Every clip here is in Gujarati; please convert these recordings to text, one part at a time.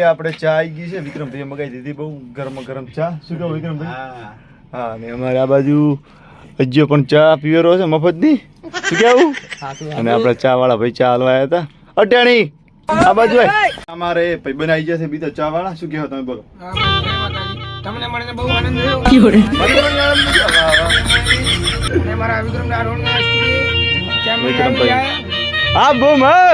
આપણે ચા આવી ગઈ છે. વિક્રમભાઈ મગાવી દીધી બહુ ગરમ ગરમ ચા. શું કહો વિક્રમભાઈ? હા, અને અમારે આ બાજુ હજ્જો પણ ચા પીવેરો છે મફતની. શું કેવું? અને આપણા ચા વાળા ભાઈ ચા હલવા આવ્યા હતા. અટાણી આ બાજુ અમારે ભાઈ બનાવી જશે બીજા ચા વાળા. શું કહેવો તમે બોલો? તમને મળીને બહુ આનંદ થયો. અને મારા વિક્રમના રોડના વિક્રમભાઈ હા બૂમ હા.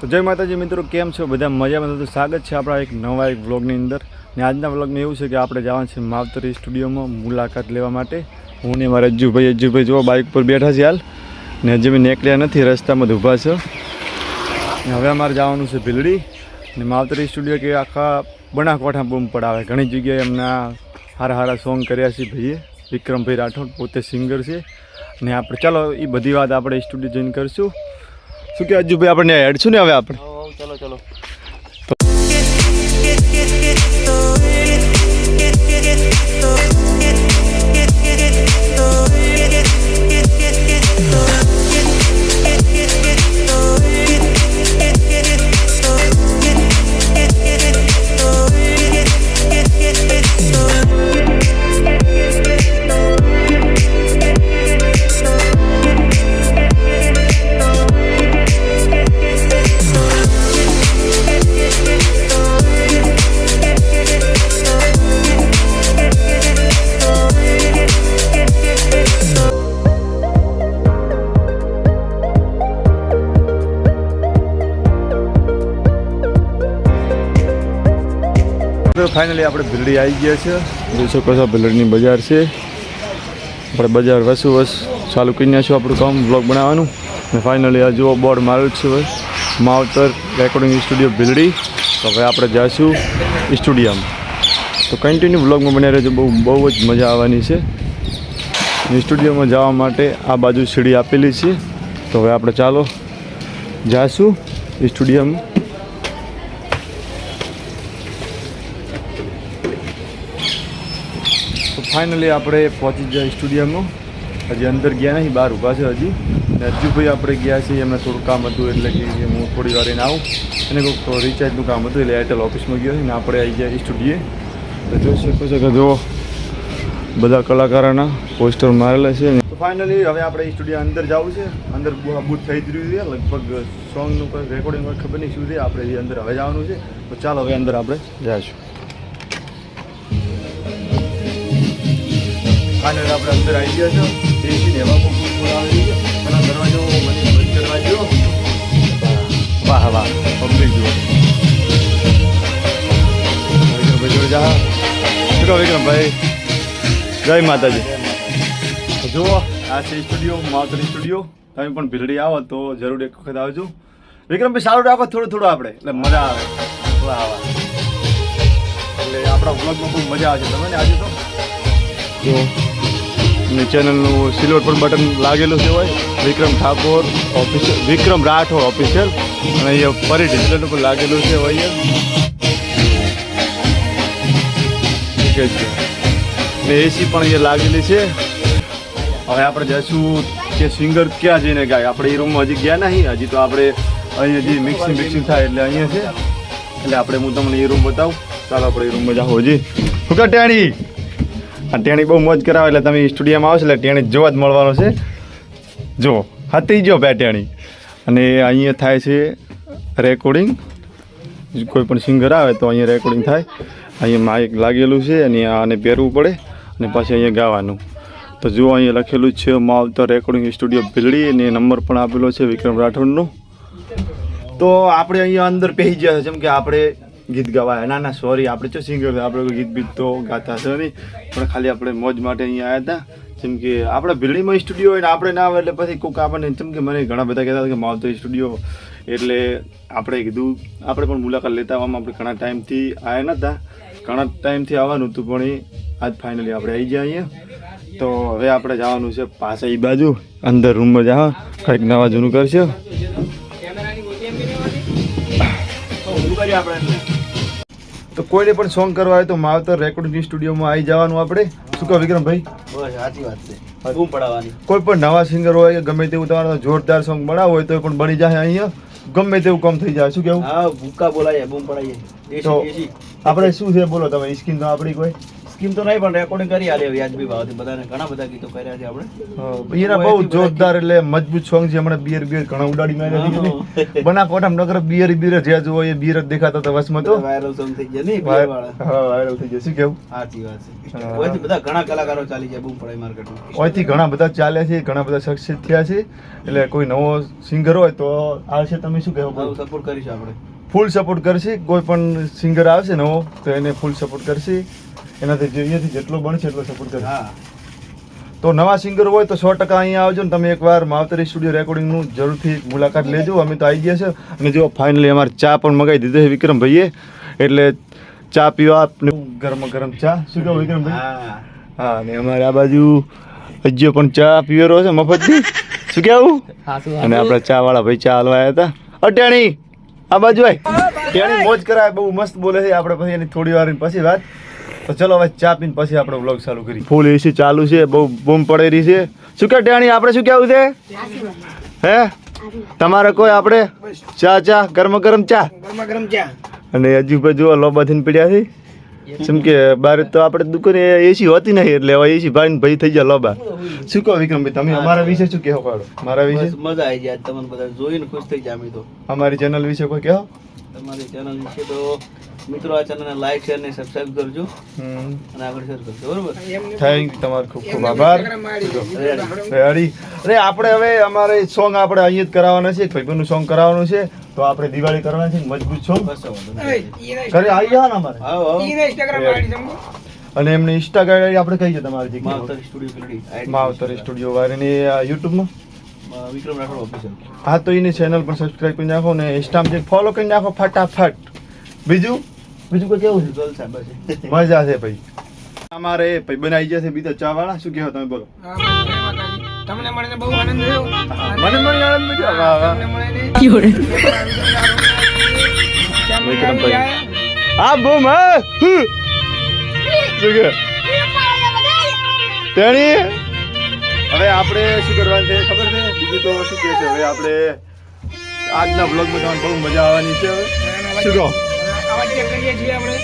તો જય માતાજી મિત્રો, કેમ છો બધા? મજામાં? તો સ્વાગત છે આપણા એક નવા એક વ્લોગની અંદર. ને આજના વ્લોગમાં એવું છે કે આપણે જવાનું છે માવતરી સ્ટુડિયોમાં મુલાકાત લેવા માટે. હું ને મારા અજ્જુભાઈ જો બાઇક પર બેઠા છે હાલ, ને હજી મેં નીકળ્યા નથી, રસ્તામાં જ ઊભા છે. ને હવે અમારે જવાનું છે ભીલડી. ને માવતરી સ્ટુડિયો કે આખા બનાસકાંઠા બૂમ પડાવે. ઘણી જગ્યાએ એમના સારા સોંગ કર્યા છે ભાઈએ. વિક્રમભાઈ રાઠોડ પોતે સિંગર છે. ને આપણે ચાલો એ બધી વાત આપણે સ્ટુડિયો જોઈન કરીશું. શું કે અજ્જુભાઈ આપણે હેડશું ને હવે આપણે? ચલો ફાઇનલી આપણે ભીલડી આવી ગયા છે. જોઈ શકો છો ભીલડીની બજાર છે. આપણે બજાર વસ ચાલુ કરી નાખ્યું આપણું કામ બ્લોગ બનાવવાનું. અને ફાઇનલી આ જુઓ બોર્ડ મારેલું છે માવતર રેકોર્ડિંગ સ્ટુડિયો ભીલડી. તો હવે આપણે જઈશું સ્ટુડિયોમાં. તો કન્ટિન્યુ બ્લોગમાં બન્યા રહેજો, બહુ જ મજા આવવાની છે. સ્ટુડિયોમાં જવા માટે આ બાજુ સીડી આપેલી છે. તો હવે આપણે ચાલો જઈશું સ્ટુડિયોમાં. ફાઇનલી આપણે પહોંચી જાય સ્ટુડિયોમાં. હજી અંદર ગયા નહીં, બહાર ઊભા છે હજી. ને અજ્જુભાઈ આપણે ગયા છીએ, એમને થોડું કામ હતું એટલે કે હું થોડી વાર એને આવું. એને કોઈક રિચાર્જનું કામ હતું એટલે એરટેલ ઓફિસમાં ગયો છે. ને આપણે આવી ગયા સ્ટુડિયો. તો જોઈ શકો છો કે જો બધા કલાકારોના પોસ્ટર મારેલા છે. તો ફાઇનલી હવે આપણે સ્ટુડિયો અંદર જવું છે. અંદર બૂથ થઈ જ રહ્યું છે લગભગ સોંગનું કોઈ રેકોર્ડિંગ હોય ખબર નહીં શું છે. આપણે અંદર હવે જવાનું છે. તો ચાલો હવે અંદર આપણે જઈશું. ફાઇનલી આપણે અંદર આવી ગયા છો. એસી ને એવા ફૂલ આવેલી છે. અને દરવાજો મને બંધ કરવા દો. વાહ વાહ પબ્લિક જુઓ. વિક્રમભાઈ જોડે જા. શું વિક્રમભાઈ? જય માતાજી. જુઓ આ છે સ્ટુડિયો, માવતરી સ્ટુડિયો. તમે પણ ભીલડી આવો તો જરૂર એક વખત આવજો. વિક્રમભાઈ સારું રાખો થોડું આપણે, એટલે મજા આવે. વાહ વાહ, એટલે આપણા વ્લોગમાં ખૂબ મજા આવે છે. તમે ને આજે તો જો ને ચેનલનું સિલ્વર પર બટન લાગેલું છે હોય વિક્રમ ઠાકોર ઓફિશિયલ, વિક્રમ રાઠોડ ઓફિશિયલ. અને અહીંયા ફરી ડિજિટલ ઉપર લાગેલું છે હોય ને એસી પણ અહીંયા લાગેલી છે. હવે આપણે જઈશું કે સિંગર ક્યાં જઈને ગાય. આપણે એ રૂમમાં હજી ગયા નહીં. હજી તો આપણે અહીંયા જે મિક્સિંગ થાય એટલે અહીંયા છે. એટલે આપણે હું તમને એ રૂમ બતાવું. ચાલો આપણે એ રૂમમાં જાઓ. હજી શું કહે ટેણી? આ ટેણી બહુ મોજ કરાવે એટલે તમે સ્ટુડિયોમાં આવશો એટલે ટેણી જોવા જ મળવાનો છે. જો હતી જો બે ટેણી. અને અહીંયા થાય છે રેકોર્ડિંગ. કોઈ પણ સિંગર આવે તો અહીંયા રેકોર્ડિંગ થાય. અહીંયા માઇક લાગેલું છે અને આને પહેરવું પડે અને પાછી અહીંયા ગાવાનું. તો જો અહીંયા લખેલું છે માવતર રેકોર્ડિંગ સ્ટુડિયો ભીલડી અને નંબર પણ આપેલો છે વિક્રમ રાઠોડનો. તો આપણે અહીંયા અંદર પહેરી ગયા છે. જેમ કે આપણે ગીત ગાવાય ના સોરી, આપણે શું સિંગર, આપણે કોઈ ગીત તો ગાતા છે નહીં, પણ ખાલી આપણે મોજ માટે અહીંયા આવ્યા હતા. જેમ કે આપણે ભીલડીમાં સ્ટુડિયો હોય ને આપણે ના આવે એટલે પછી કોઈક આપણને જેમ કે મને ઘણા બધા કહેતા હતા કે માવતર સ્ટુડિયો, એટલે આપણે કીધું આપણે પણ મુલાકાત લેતા આવવામાં આપણે ઘણા ટાઈમથી આવ્યા નહોતા. ઘણા ટાઈમથી આવવાનું હતું પણ આજ ફાઇનલી આપણે આવી ગયા અહીંયા. તો હવે આપણે જવાનું છે પાછા એ બાજુ અંદર રૂમમાં જવા, કંઈક નવા જૂનું કરશે. તો કોઈને પણ સોંગ કરવા હોય તો માવતર રેકોર્ડિંગ સ્ટુડિયોમાં આવી જવાનું આપણે. શું કહો વિક્રમભાઈ? બસ સાચી વાત છે. બૂમ પડાવવાની. કોઈ પણ નવા સિંગર હોય કે ગમે તેવું તમારે જોરદાર સોંગ બનાવવું હોય તો પણ બની જાય અહીંયા ગમે તેવું કામ થઈ જાય. શું કેવું? હા, ભૂકા બોલાય, બૂમ પડાવીએ. તો દેશી આપણે શું છે બોલો તમે? સ્કીમ તો આપણી કોઈ સ્કીમ તો નહીં, પણ રેકોર્ડિંગ કરી આલે વ્યાજબી ભાવથી. બધાને ઘણા બધા ગીતો કર્યા છે આપણે. એના બહુ જોરદાર એટલે મજબૂત સોંગ છે. હમણાં બિયર ઘણા ઉડાડી માર્યા બના કોઠામ નગર બિયર જે જુઓ એ બિયર જ દેખાતા હતા વસમાં તો વાયરલ સોંગ થઈ ગયા નહીં beer વાળા. હા વાયરલ થઈ જાય. શું કેવું? સાચી વાત છે. ઓયથી બધા ઘણા કલાકારો ચાલી જાય બૂમ પડાય માર્કેટમાં. ઓયથી ઘણા બધા ચાલ્યા છે, ઘણા બધા સક્સેસ થયા છે. એટલે કોઈ નવો સિંગર હોય તો આવશે. તમે શું કહેવો? સપોર્ટ કરીશું આપણે. ફૂલ સપોર્ટ કરશે. કોઈ પણ સિંગર આવશે નવો તો એને ફૂલ સપોર્ટ કરશે. એનાથી અહીંયાથી જેટલો બનશે એટલો સપોર્ટ કરશે. હા, તો નવા સિંગર હોય તો 100% અહીંયા આવજો ને તમે એકવાર માવતરી સ્ટુડિયો રેકોર્ડિંગનું જરૂરથી મુલાકાત લેજો. અમે તો આવી ગયા છે અને જો ફાઇનલી અમારે ચા પણ મગાવી દીધો છે વિક્રમભાઈએ. એટલે ચા પીવા આપને ગરમ ગરમ ચા. શું કહો વિક્રમભાઈ? હા, હા, અને અમારે આ બાજુ હજીઓ પણ ચા પીવેરો છે મફતની. શું કેવું? અને આપણા ચા વાળા ભાઈ ચા હલવા આવ્યા હતા. અટેણી આ બાજુ આય. ટેણી મોજ કરાય, બહુ મસ્ત બોલે છે. આપણે પછી એની થોડી વાર પછી વાત. તો ચલો હવે ચા પીને પછી આપણે વ્લોગ ચાલુ કરી. ફૂલ એસી ચાલુ છે, બહુ બૂમ પડેલી છે. શું કે ટેણી આપણે શું કેવું છે? હે તમારે કોઈ આપણે ચા ગરમ ગરમ ચા. ગરમા ગરમ ચા. અને હજુ ભાઈ જો લોબાથી પડ્યા છે. જેમ કે બાર તો આપણે દુકાને એસી હોતી નહીં એટલે હવે એસી ભાઈ થઈ ગયા લોબા. શું કહો વિક્રમભાઈ તમે અમારા વિશે શું કહેવો પાડો? મારા વિશે બસ મજા આવી જાય. તમને બધા જોઈને ખુશ થઈ જાય. અમે તો અમારી ચેનલ વિશે કોઈ કહો? તમારી ચેનલ વિશે તો મિત્રો આ ચેનલને લાઈક શેર ને સબસ્ક્રાઇબ કરજો અને આગળ શેર કરજો. બરોબર? થેન્ક યુ, તમારો ખૂબ ખૂબ આભાર. રેડી. અરે આપણે હવે અમારે સોંગ આપણે અહીંયા જ કરાવવાના છે. ભાઈબંધનું સોંગ કરાવવાનું છે તો આપણે દિવાળી કરવાની છે મજબૂત સોંગ બસ વાંધો નહીં. ઘરે આવી જાવ ને અમારે. આવો આવો. ઇન્સ્ટાગ્રામ આઈડી તમને અને એમની ઇન્સ્ટાગ્રામ આઈડી આપણે કહીએ તમારી જગ્યાએ માવતર સ્ટુડિયો પેલડી માવતર સ્ટુડિયો વાળીની યુટ્યુબમાં. વિક્રમ રાઠોડ ઓફિશિયલ. હા, તો એની ચેનલ પર સબસ્ક્રાઇબ કરી નાખો ને ઇન્સ્ટામાં ફોલો કરી નાખો ફટાફટ. બીજું કોઈ કેવું છે? જલસા બસ. મજા છે ભાઈ. અમારે ભાઈબંધ આવી ગયા છે બીજા ચા વાળા. શું કહેવો તમે બોલો? હા, જય માતાજી. તમને મળીને બહુ આનંદ થયો. મને પણ આનંદ થયો. વાહ વાહ. તમને મળીને વિક્રમભાઈ. હા બૂમ હા. શું કે તેણી હવે આપણે શું કરવાનું છે ખબર છે? બીજું તો શું કહે છે હવે આપણે આજના બ્લોગમાં તમને બહુ મજા આવવાની છે. હવે શું કહો? આવાજ ચેક કરીએ છીએ આપણે.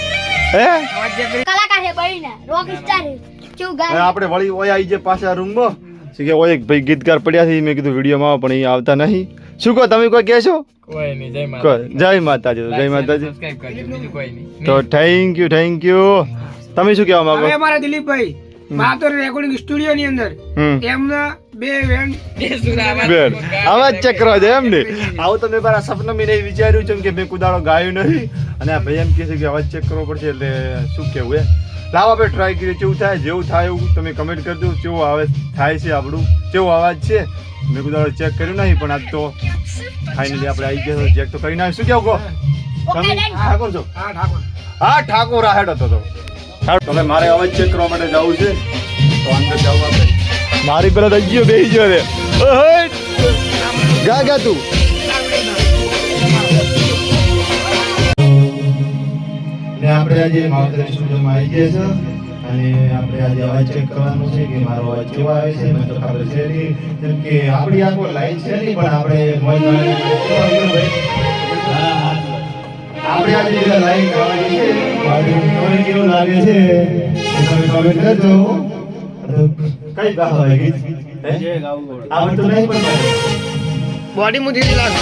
હે આવાજ ચેક કરીએ. કલાકાર છે બળીને રોક સ્ટાર કેવું હવે ગાય આપણે વળી ઓય આવી જાય પાછા રૂમમાં. શું કે ઓય એક ભાઈ ગીતકાર પડ્યા છે. મેં કીધું વિડીયોમાં આવો પણ એ આવતા નહીં. શું કહો તમે કોઈ કહેશો? કોઈ નહીં. જય જય માતાજી. જય માતાજી. સબસ્ક્રાઇબ કરજો. બીજું કોઈ નહીં. તો થેન્ક યુ. તમે શું કહેવા માંગો? હવે અમારા દિલીપભાઈ માતર રેકોર્ડિંગ સ્ટુડિયો ની અંદર એમના બે વેન બેન આવાજ ચેક કરવા જાય એમ ને. આવું તો મેં મારા સપના મેં નહીં વિચાર્યું છે કે મેં કુદાડો ગાયું નહીં. અને આ ભાઈ એમ કહે છે કે અવાજ ચેક કરવો પડશે એટલે શું કહેવું એ લાવો આપણે ટ્રાય કરીએ. કેવું થાય જેવું થાય એવું તમે કમેન્ટ કરજો. કેવું આવે થાય છે આપણું કેવો અવાજ છે. મેં કુદાડો ચેક કર્યું નહીં પણ આજ તો ફાઇનલી આપણે આવી ગયા ચેક તો કરી નાખ્યું. શું કેવું કહો તમે? ઠાકોર છો? હા ઠાકોર. હા ઠાકોર આ હેડ હતો તો હવે મારે અવાજ ચેક કરવા માટે જવું છે તો અંદર જવું આપણે. મારી પેલા થઈ ગયો બેસી ગયો રે. ગા તું ને આપણે આજે માવતર સ્ટુડિયોમાં આવી ગયા છે અને આપણે આજે અવાજ ચેક કરવાનો છે કે મારો અવાજ કેવો આવે છે. મને તો ખબર છે નહીં જેમ કે આપણી આખો લાઈન છે નહીં પણ આપણે આપણે આજે જે લાઈન ગાવાની છે તમને કેવું લાગે છે તમે કમેન્ટ કરજો. કઈ ગાવા ગીત જે ગાવું પડે. આવડતું નહીં પણ બોડી મુથી લાગે.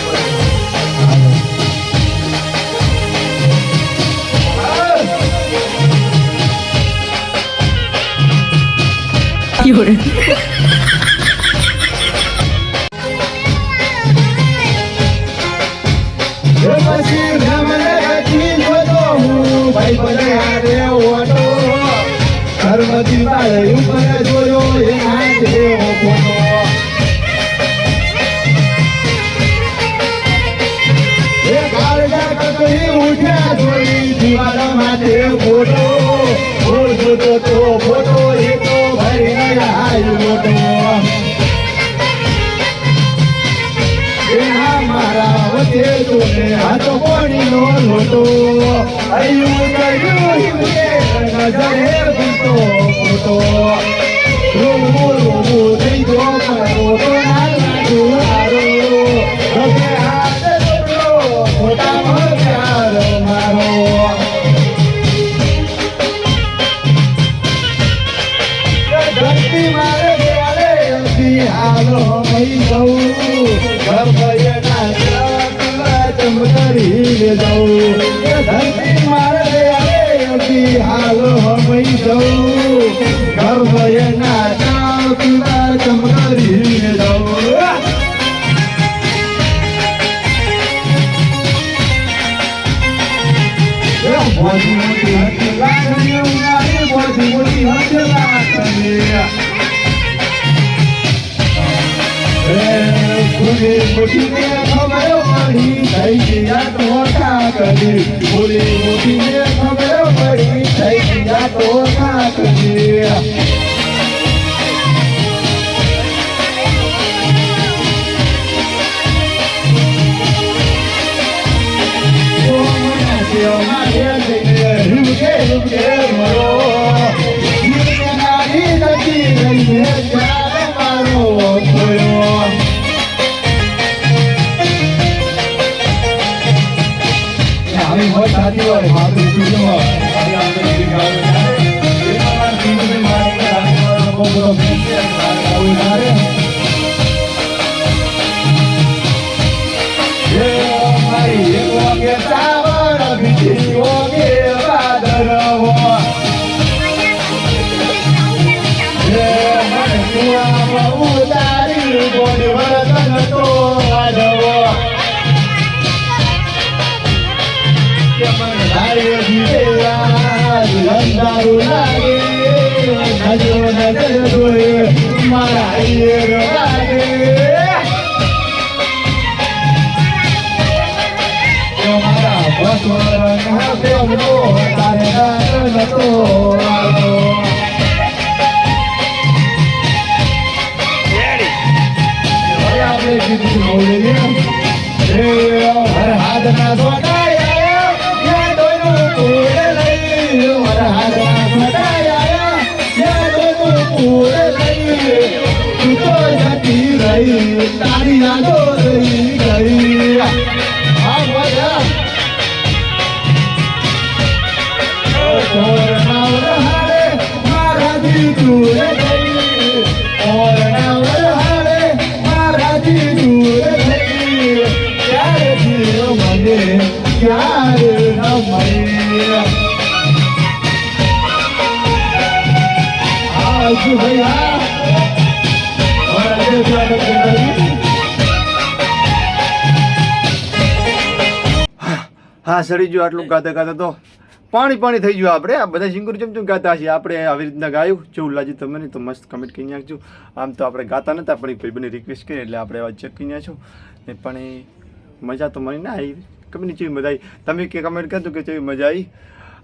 રોમો રોમો થઈ ગયો મારો તો ના લાગુ મારો હવે હાથ જોડો મોટા પ્યારો મારો ધરતી મારે દેવાલે અભી હાલો મઈ જઉં ઘર ભયના ચમકરી લે જાઉં ધરતી મારે દેવાલે અભી હાલો મઈ જઉં ઘર ભયના ચમકરી લે જાઉં મોટી મોટી હટ લાગણી ઉનાળી મોટી મોટી હટ લાગણી ફૂલી મોટીને ખબર પડી થઈ ગયા તો કાકડી ફૂલી મોટીને ખબર પડી થઈ ગયા તો કાકડી તારી યાદો રહી ગઈ આ મજા और नावर हारे मारा दी दूर गई और नावर हारे मारा दी दूर गई प्यार दियो मने प्यार न मरे आज भैया હા સડી ગયું આટલું ગાતા ગાતા તો પાણી પાણી થઈ ગયું આપણે આ બધા સિંગર ચમચમ ગાતા છીએ આપણે આવી રીતના ગાયું જેવું લાગ્યું તમને તો મસ્ત કમેન્ટ કરી નાખજો આમ તો આપણે ગાતા નહોતા પણ ભાઈબંધને રિક્વેસ્ટ કરી એટલે આપણે અવાજ ચેક કરી નાખ્યો ને પણ એ મજા તો મને ના આવી ખબર નહીં કેવી મજા આવી તમે કે કમેન્ટ કરજો કે કેવી મજા આવી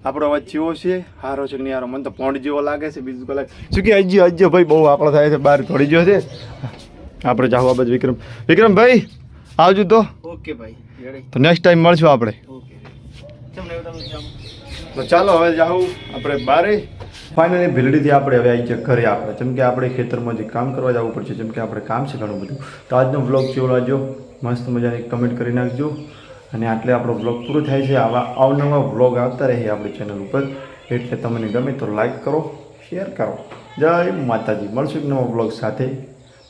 આપણો અવાજ જેવો છે હારો છે નહીં હારો મને તો પોંડ જેવો લાગે છે બીજું કલાક શું કે અજ્જો ભાઈ બહુ આપણો થાય છે બહાર થોડી ગયો છે આપણે જાવ આ બાજુ વિક્રમભાઈ આવજો તો ઓકે ભાઈ રેડી તો નેક્સ્ટ ટાઈમ મળશું આપણે ઓકે કેમ લેવું તમે જામ તો ચાલો હવે જાઉં આપણે બારે ફાઇનલી ભીલડીથી આપણે હવે આવી છે ઘરે આપણે જેમ કે આપણે ખેતરમાં જે કામ કરવા જવું પડશે જેમ કે આપણે કામ છે ઘણું બધું તો આજનો વ્લોગ કેવો લાગ્યો મસ્ત મજાની કમેન્ટ કરી નાખજો અને આટલે આપણો વ્લોગ પૂરો થાય છે આવા અવનવા વ્લોગ આવતા રહે આપણી ચેનલ ઉપર એટલે તમને ગમે તો લાઈક કરો શેર કરો જય માતાજી મળશું એક નવા વ્લોગ સાથે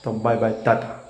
તો બાય બાય ટાટા